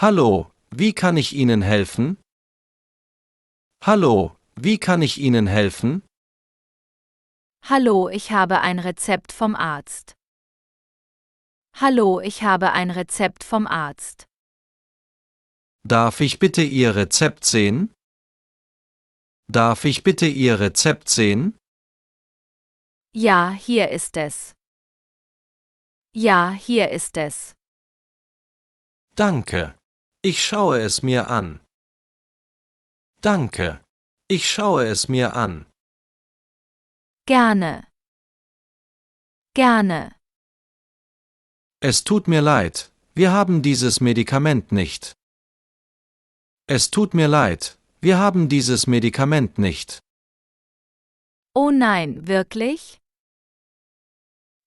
Hallo, wie kann ich Ihnen helfen? Hallo, wie kann ich Ihnen helfen? Hallo, ich habe ein Rezept vom Arzt. Hallo, ich habe ein Rezept vom Arzt. Darf ich bitte Ihr Rezept sehen? Darf ich bitte Ihr Rezept sehen? Ja, hier ist es. Ja, hier ist es. Danke. Ich schaue es mir an. Danke. Ich schaue es mir an. Gerne. Gerne. Es tut mir leid, wir haben dieses Medikament nicht. Es tut mir leid, wir haben dieses Medikament nicht. Oh nein, wirklich?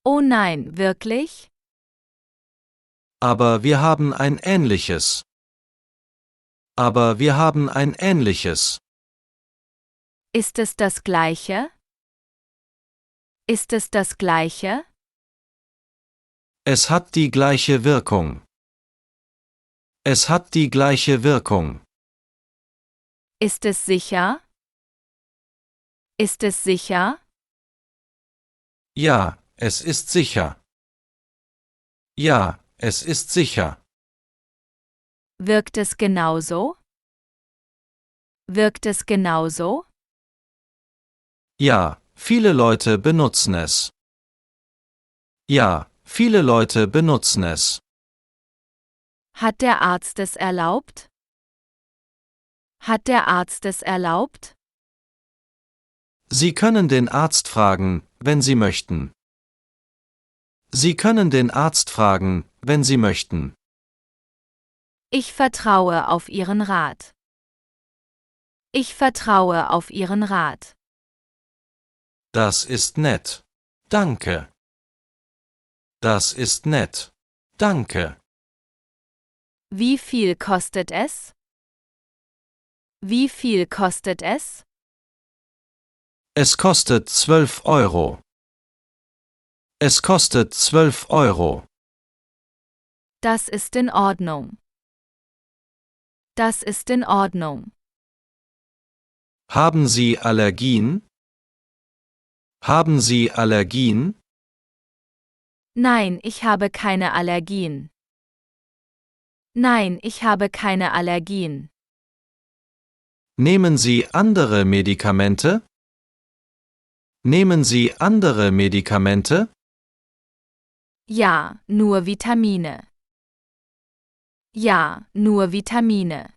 Oh nein, wirklich? Aber wir haben ein ähnliches. Aber wir haben ein ähnliches. Ist es das gleiche? Ist es das gleiche? Es hat die gleiche Wirkung. Es hat die gleiche Wirkung. Ist es sicher? Ist es sicher? Ja, es ist sicher. Ja, es ist sicher. Wirkt es genauso? Wirkt es genauso? Ja, viele Leute benutzen es. Ja, viele Leute benutzen es. Hat der Arzt es erlaubt? Hat der Arzt es erlaubt? Sie können den Arzt fragen, wenn Sie möchten. Sie können den Arzt fragen, wenn Sie möchten. Ich vertraue auf Ihren Rat. Ich vertraue auf Ihren Rat. Das ist nett. Danke. Das ist nett. Danke. Wie viel kostet es? Wie viel kostet es? Es kostet 12 Euro. Es kostet 12 Euro. Das ist in Ordnung. Das ist in Ordnung. Haben Sie Allergien? Haben Sie Allergien? Nein, ich habe keine Allergien. Nein, ich habe keine Allergien. Nehmen Sie andere Medikamente? Nehmen Sie andere Medikamente? Ja, nur Vitamine. Ja, nur Vitamine.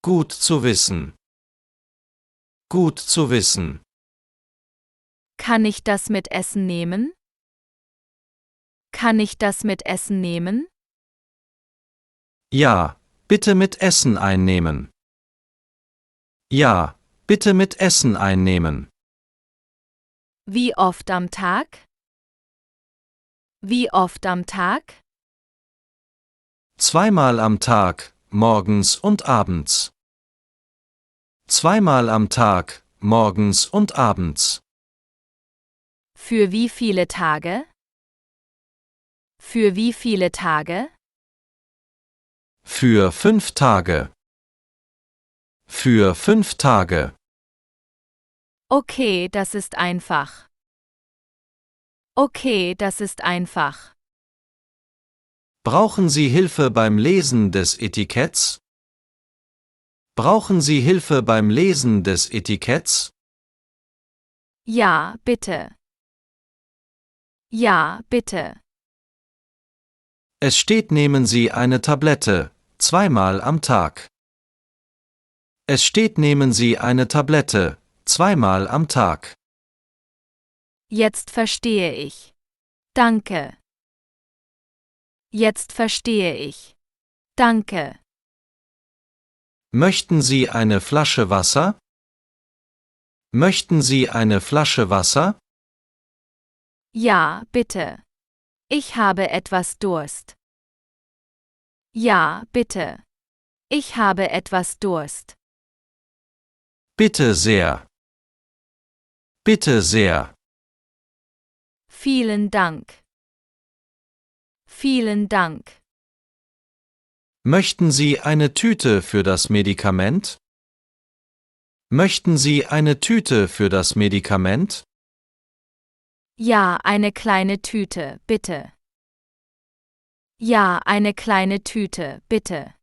Gut zu wissen. Gut zu wissen. Kann ich das mit Essen nehmen? Kann ich das mit Essen nehmen? Ja, bitte mit Essen einnehmen. Ja, bitte mit Essen einnehmen. Wie oft am Tag? Wie oft am Tag? Zweimal am Tag, morgens und abends. Zweimal am Tag, morgens und abends. Für wie viele Tage? Für wie viele Tage? Für 5 Tage. Für 5 Tage. Okay, das ist einfach. Okay, das ist einfach. Brauchen Sie Hilfe beim Lesen des Etiketts? Brauchen Sie Hilfe beim Lesen des Etiketts? Ja, bitte. Ja, bitte. Es steht, nehmen Sie eine Tablette, zweimal am Tag. Es steht, nehmen Sie eine Tablette, zweimal am Tag. Jetzt verstehe ich. Danke. Jetzt verstehe ich. Danke. Möchten Sie eine Flasche Wasser? Möchten Sie eine Flasche Wasser? Ja, bitte. Ich habe etwas Durst. Ja, bitte. Ich habe etwas Durst. Bitte sehr. Bitte sehr. Vielen Dank. Vielen Dank. Möchten Sie eine Tüte für das Medikament? Möchten Sie eine Tüte für das Medikament? Ja, eine kleine Tüte, bitte. Ja, eine kleine Tüte, bitte.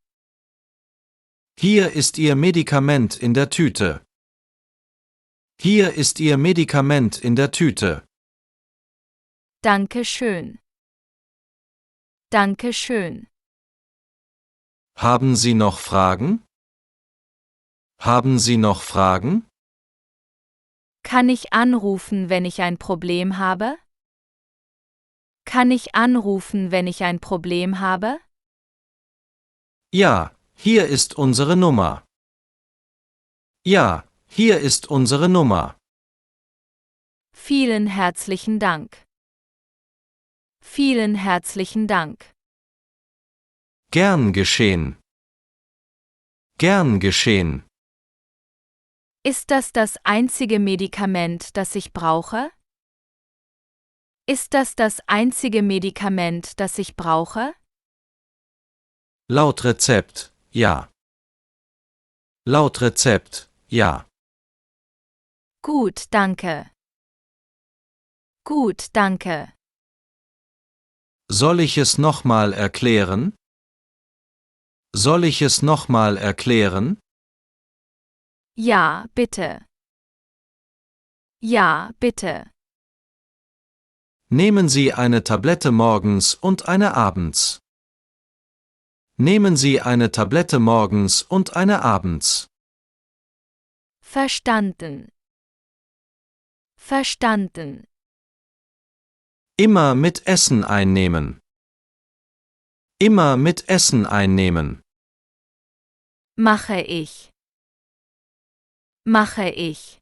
Hier ist Ihr Medikament in der Tüte. Hier ist Ihr Medikament in der Tüte. Danke schön. Danke schön. Haben Sie noch Fragen? Haben Sie noch Fragen? Kann ich anrufen, wenn ich ein Problem habe? Kann ich anrufen, wenn ich ein Problem habe? Ja, hier ist unsere Nummer. Ja, hier ist unsere Nummer. Vielen herzlichen Dank. Vielen herzlichen Dank. Gern geschehen. Gern geschehen. Ist das einzige Medikament, das ich brauche? Ist das einzige Medikament, das ich brauche? Laut Rezept, ja. Laut Rezept, ja. Gut, danke. Gut, danke. Soll ich es nochmal erklären? Soll ich es nochmal erklären? Ja, bitte. Ja, bitte. Nehmen Sie eine Tablette morgens und eine abends. Nehmen Sie eine Tablette morgens und eine abends. Verstanden. Verstanden. Immer mit Essen einnehmen. Immer mit Essen einnehmen. Mache ich. Mache ich.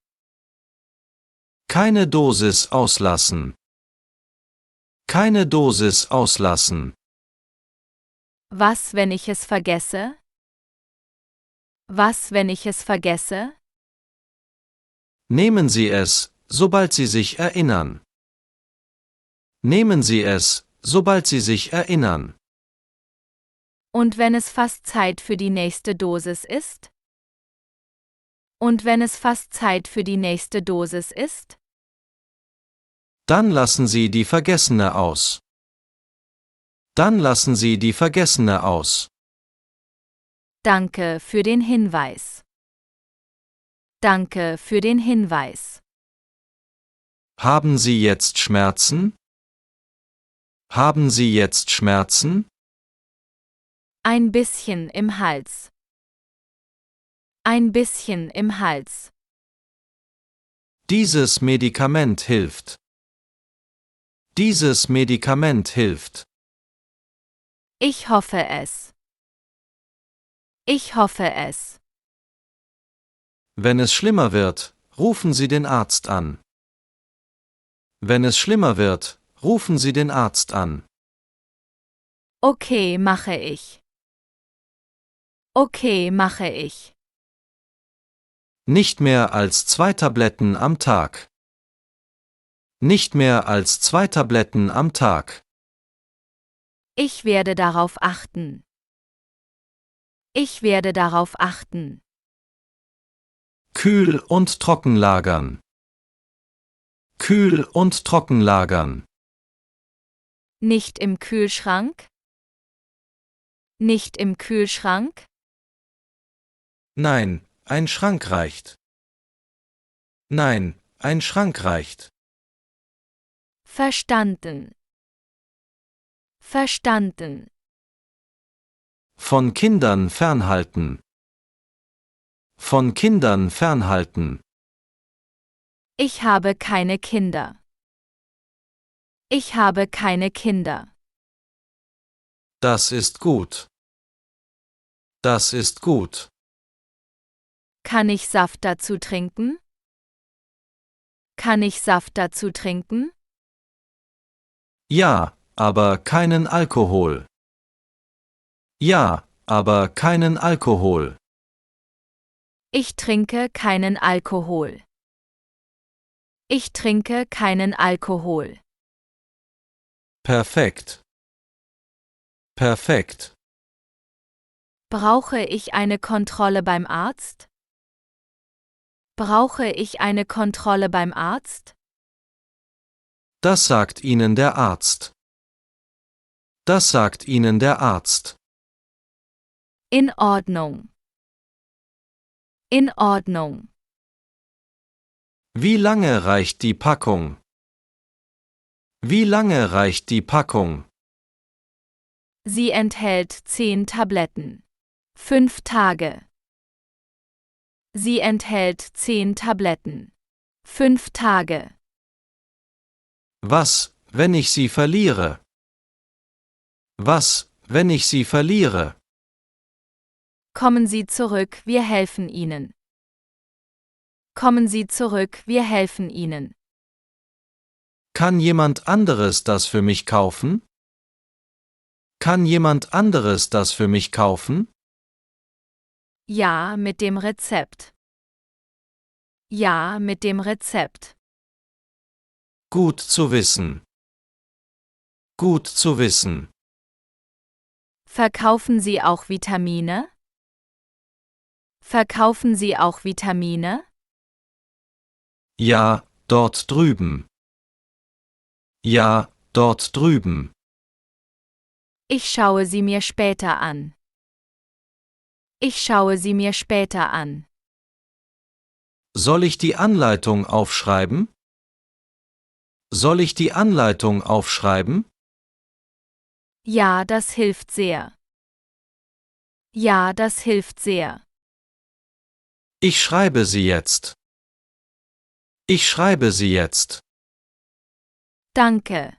Keine Dosis auslassen. Keine Dosis auslassen. Was, wenn ich es vergesse? Was, wenn ich es vergesse? Nehmen Sie es, sobald Sie sich erinnern. Nehmen Sie es, sobald Sie sich erinnern. Und wenn es fast Zeit für die nächste Dosis ist? Und wenn es fast Zeit für die nächste Dosis ist? Dann lassen Sie die Vergessene aus. Dann lassen Sie die Vergessene aus. Danke für den Hinweis. Danke für den Hinweis. Haben Sie jetzt Schmerzen? Haben Sie jetzt Schmerzen? Ein bisschen im Hals. Ein bisschen im Hals. Dieses Medikament hilft. Dieses Medikament hilft. Ich hoffe es. Ich hoffe es. Wenn es schlimmer wird, rufen Sie den Arzt an. Wenn es schlimmer wird, rufen Sie den Arzt an. Okay, mache ich. Okay, mache ich. Nicht mehr als 2 Tabletten am Tag. Nicht mehr als 2 Tabletten am Tag. Ich werde darauf achten. Ich werde darauf achten. Kühl und trocken lagern. Kühl und trocken lagern. Nicht im Kühlschrank? Nicht im Kühlschrank? Nein, ein Schrank reicht. Nein, ein Schrank reicht. Verstanden. Verstanden. Von Kindern fernhalten. Von Kindern fernhalten. Ich habe keine Kinder. Ich habe keine Kinder. Das ist gut. Das ist gut. Kann ich Saft dazu trinken? Kann ich Saft dazu trinken? Ja, aber keinen Alkohol. Ja, aber keinen Alkohol. Ich trinke keinen Alkohol. Ich trinke keinen Alkohol. Perfekt. Perfekt. Brauche ich eine Kontrolle beim Arzt? Brauche ich eine Kontrolle beim Arzt? Das sagt Ihnen der Arzt. Das sagt Ihnen der Arzt. In Ordnung. In Ordnung. Wie lange reicht die Packung? Wie lange reicht die Packung? Sie enthält 10 Tabletten. 5 Tage. Sie enthält 10 Tabletten. 5 Tage. Was, wenn ich sie verliere? Was, wenn ich sie verliere? Kommen Sie zurück, wir helfen Ihnen. Kommen Sie zurück, wir helfen Ihnen. Kann jemand anderes das für mich kaufen? Kann jemand anderes das für mich kaufen? Ja, mit dem Rezept. Ja, mit dem Rezept. Gut zu wissen. Gut zu wissen. Verkaufen Sie auch Vitamine? Verkaufen Sie auch Vitamine? Ja, dort drüben. Ja, dort drüben. Ich schaue sie mir später an. Ich schaue sie mir später an. Soll ich die Anleitung aufschreiben? Soll ich die Anleitung aufschreiben? Ja, das hilft sehr. Ja, das hilft sehr. Ich schreibe sie jetzt. Ich schreibe sie jetzt. Danke.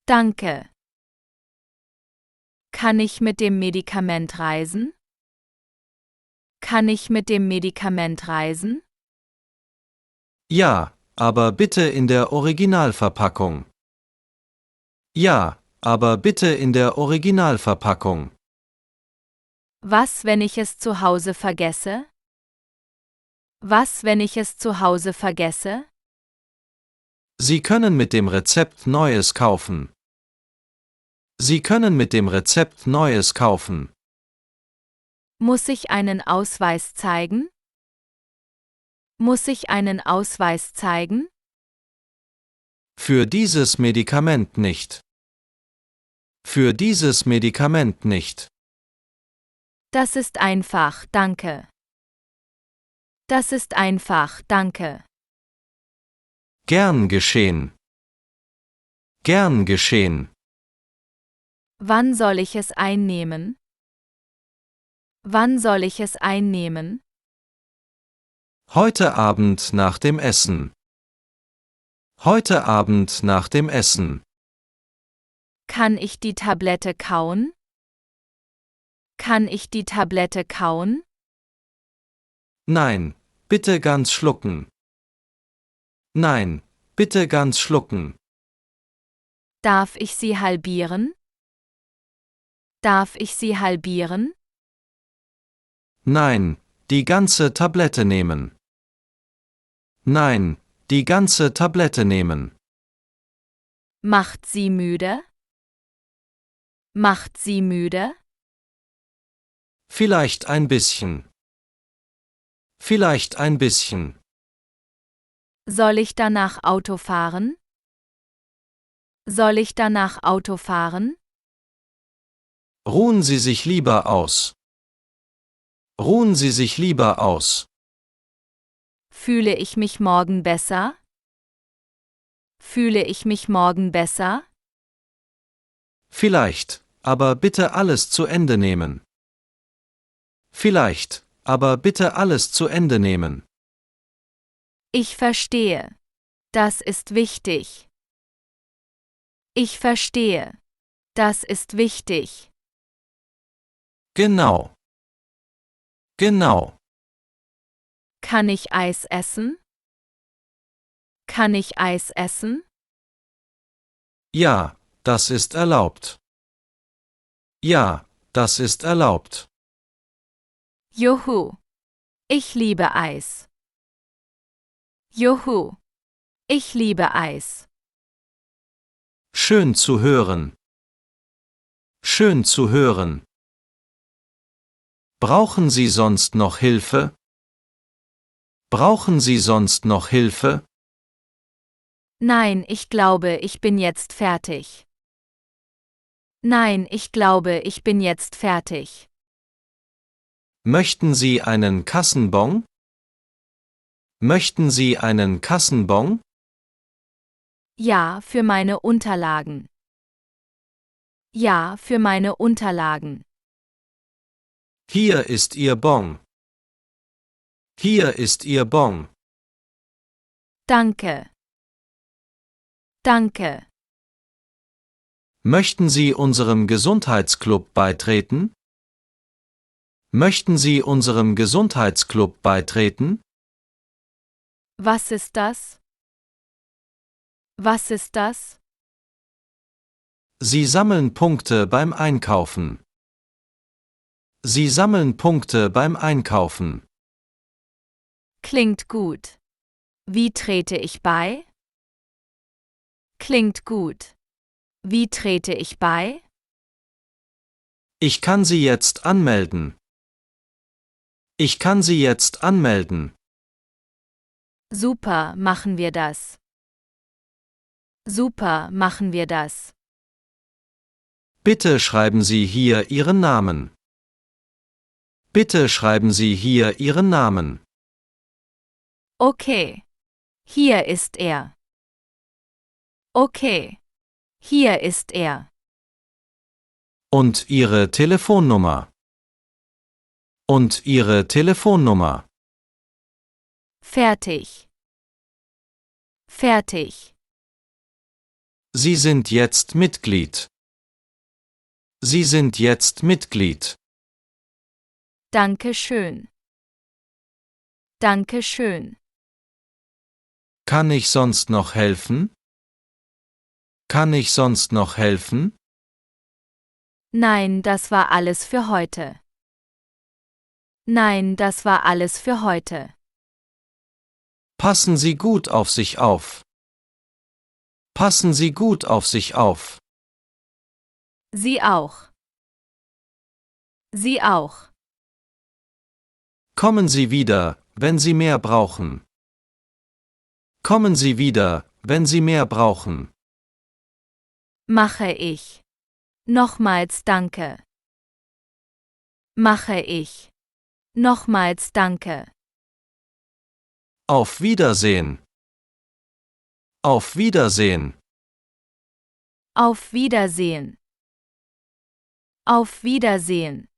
Danke. Kann ich mit dem Medikament reisen? Kann ich mit dem Medikament reisen? Ja, aber bitte in der Originalverpackung. Ja, aber bitte in der Originalverpackung. Was, wenn ich es zu Hause vergesse? Was, wenn ich es zu Hause vergesse? Sie können mit dem Rezept Neues kaufen. Sie können mit dem Rezept Neues kaufen. Muss ich einen Ausweis zeigen? Muss ich einen Ausweis zeigen? Für dieses Medikament nicht. Für dieses Medikament nicht. Das ist einfach, danke. Das ist einfach, danke. Gern geschehen. Gern geschehen. Wann soll ich es einnehmen? Wann soll ich es einnehmen? Heute Abend nach dem Essen. Heute Abend nach dem Essen. Kann ich die Tablette kauen? Kann ich die Tablette kauen? Nein, bitte ganz schlucken. Nein, bitte ganz schlucken. Darf ich sie halbieren? Darf ich sie halbieren? Nein, die ganze Tablette nehmen. Nein, die ganze Tablette nehmen. Macht sie müde? Macht sie müde? Vielleicht ein bisschen. Vielleicht ein bisschen. Soll ich danach Auto fahren? Soll ich danach Auto fahren? Ruhen Sie sich lieber aus. Ruhen Sie sich lieber aus. Fühle ich mich morgen besser? Fühle ich mich morgen besser? Vielleicht, aber bitte alles zu Ende nehmen. Vielleicht, aber bitte alles zu Ende nehmen. Ich verstehe. Das ist wichtig. Ich verstehe. Das ist wichtig. Genau. Genau. Kann ich Eis essen? Kann ich Eis essen? Ja, das ist erlaubt. Ja, das ist erlaubt. Juhu. Ich liebe Eis. Juhu. Ich liebe Eis. Schön zu hören. Schön zu hören. Brauchen Sie sonst noch Hilfe? Brauchen Sie sonst noch Hilfe? Nein, ich glaube, ich bin jetzt fertig. Nein, ich glaube, ich bin jetzt fertig. Möchten Sie einen Kassenbon? Möchten Sie einen Kassenbon? Ja, für meine Unterlagen. Ja, für meine Unterlagen. Hier ist Ihr Bon. Hier ist Ihr Bon. Danke. Danke. Möchten Sie unserem Gesundheitsclub beitreten? Möchten Sie unserem Gesundheitsclub beitreten? Was ist das? Was ist das? Sie sammeln Punkte beim Einkaufen. Sie sammeln Punkte beim Einkaufen. Klingt gut. Wie trete ich bei? Klingt gut. Wie trete ich bei? Ich kann Sie jetzt anmelden. Ich kann Sie jetzt anmelden. Super, machen wir das. Super, machen wir das. Bitte schreiben Sie hier Ihren Namen. Bitte schreiben Sie hier Ihren Namen. Okay. Hier ist er. Okay. Hier ist er. Und Ihre Telefonnummer. Und Ihre Telefonnummer. Fertig. Fertig. Sie sind jetzt Mitglied. Sie sind jetzt Mitglied. Danke schön. Danke schön. Kann ich sonst noch helfen? Kann ich sonst noch helfen? Nein, das war alles für heute. Nein, das war alles für heute. Passen Sie gut auf sich auf. Passen Sie gut auf sich auf. Sie auch. Sie auch. Kommen Sie wieder, wenn Sie mehr brauchen. Kommen Sie wieder, wenn Sie mehr brauchen. Mache ich. Nochmals danke. Mache ich. Nochmals danke. Auf Wiedersehen. Auf Wiedersehen. Auf Wiedersehen. Auf Wiedersehen.